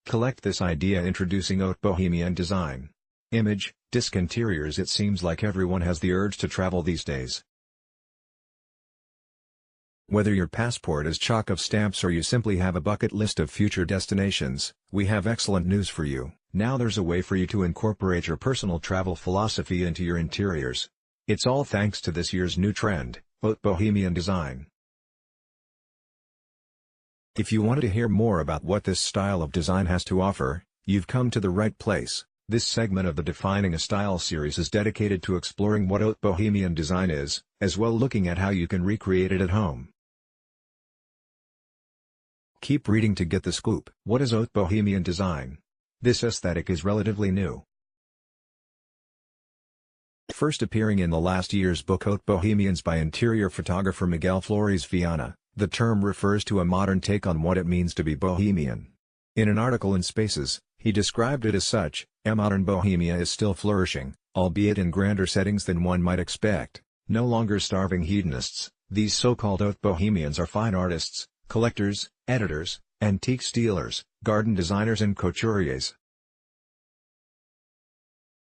Collect this idea introducing Haute Bohemian design. Image, disc interiors. It seems like everyone has the urge to travel these days. Whether your passport is chock of stamps or you simply have a bucket list of future destinations, we have excellent news for you. Now there's a way for you to incorporate your personal travel philosophy into your interiors. It's all thanks to this year's new trend, Haute Bohemian design. If you want to hear more about what this style of design has to offer, you've come to the right place. This segment of the Defining a Style series is dedicated to exploring what Haute Bohemian design is, as well looking at how you can recreate it at home. Keep reading to get the scoop. What is Haute Bohemian design? This aesthetic is relatively new. First appearing in the last year's book Haute Bohemians by interior photographer Miguel Flores Viana, the term refers to a modern take on what it means to be bohemian. In an article in Spaces, he described it as such: "A modern bohemia is still flourishing, albeit in grander settings than one might expect. No longer starving hedonists, these so-called haute bohemians are fine artists, collectors, editors, antique stealers, garden designers and couturiers.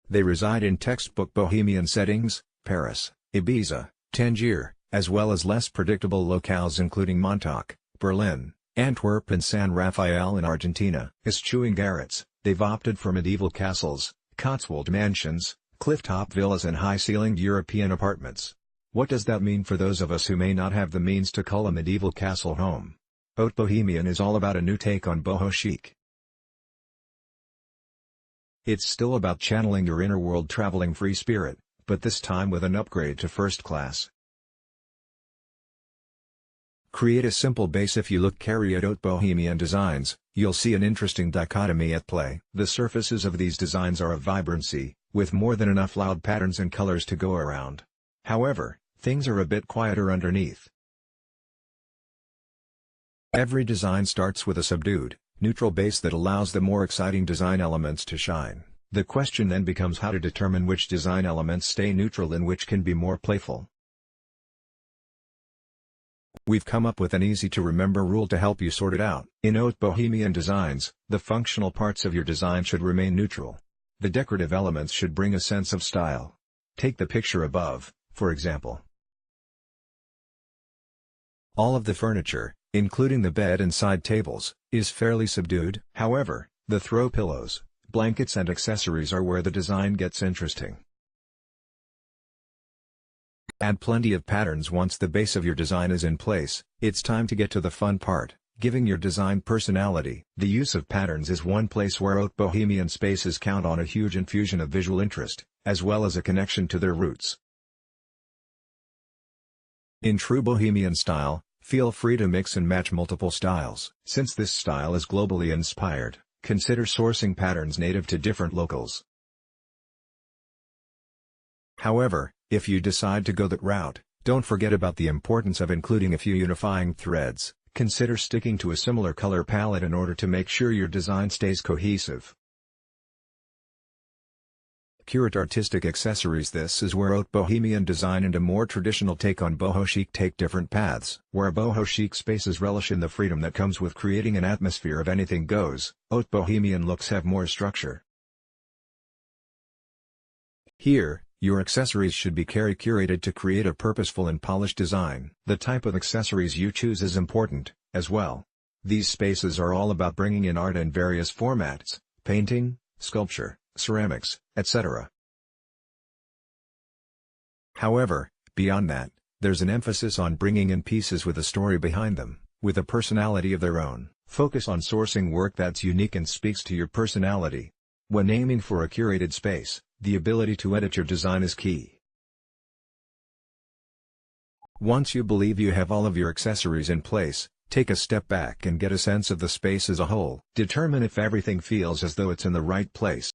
They reside in textbook bohemian settings, Paris, Ibiza, Tangier, as well as less predictable locales including Montauk, Berlin, Antwerp and San Rafael in Argentina. Eschewing garrets, they've opted for medieval castles, Cotswold mansions, cliff-top villas and high-ceilinged European apartments. What does that mean for those of us who may not have the means to call a medieval castle home? Haute Bohemian is all about a new take on boho chic. It's still about channeling your inner world traveling free spirit, but this time with an upgrade to first class. Create a simple base. If you carry at Haute Bohemian designs, you'll see an interesting dichotomy at play. The surfaces of these designs are of vibrancy, with more than enough loud patterns and colors to go around. However, things are a bit quieter underneath. Every design starts with a subdued, neutral base that allows the more exciting design elements to shine. The question then becomes how to determine which design elements stay neutral and which can be more playful. We've come up with an easy-to-remember rule to help you sort it out. In Haute Bohemian designs, the functional parts of your design should remain neutral. The decorative elements should bring a sense of style. Take the picture above, for example. All of the furniture, including the bed and side tables, is fairly subdued. However, the throw pillows, blankets and accessories are where the design gets interesting. Add plenty of patterns. Once the base of your design is in place, it's time to get to the fun part, giving your design personality. The use of patterns is one place where Haute Bohemian spaces count on a huge infusion of visual interest, as well as a connection to their roots. In true Bohemian style, feel free to mix and match multiple styles. Since this style is globally inspired, consider sourcing patterns native to different locales. However, if you decide to go that route, don't forget about the importance of including a few unifying threads. Consider sticking to a similar color palette in order to make sure your design stays cohesive. Curate artistic accessories. This is where Haute Bohemian design and a more traditional take on boho chic take different paths. Where boho chic spaces relish in the freedom that comes with creating an atmosphere of anything goes, Haute Bohemian looks have more structure. Here, your accessories should be curated to create a purposeful and polished design. The type of accessories you choose is important, as well. These spaces are all about bringing in art in various formats: painting, sculpture, ceramics, etc. However, beyond that, there's an emphasis on bringing in pieces with a story behind them, with a personality of their own. Focus on sourcing work that's unique and speaks to your personality. When aiming for a curated space, the ability to edit your design is key. Once you believe you have all of your accessories in place, take a step back and get a sense of the space as a whole. Determine if everything feels as though it's in the right place.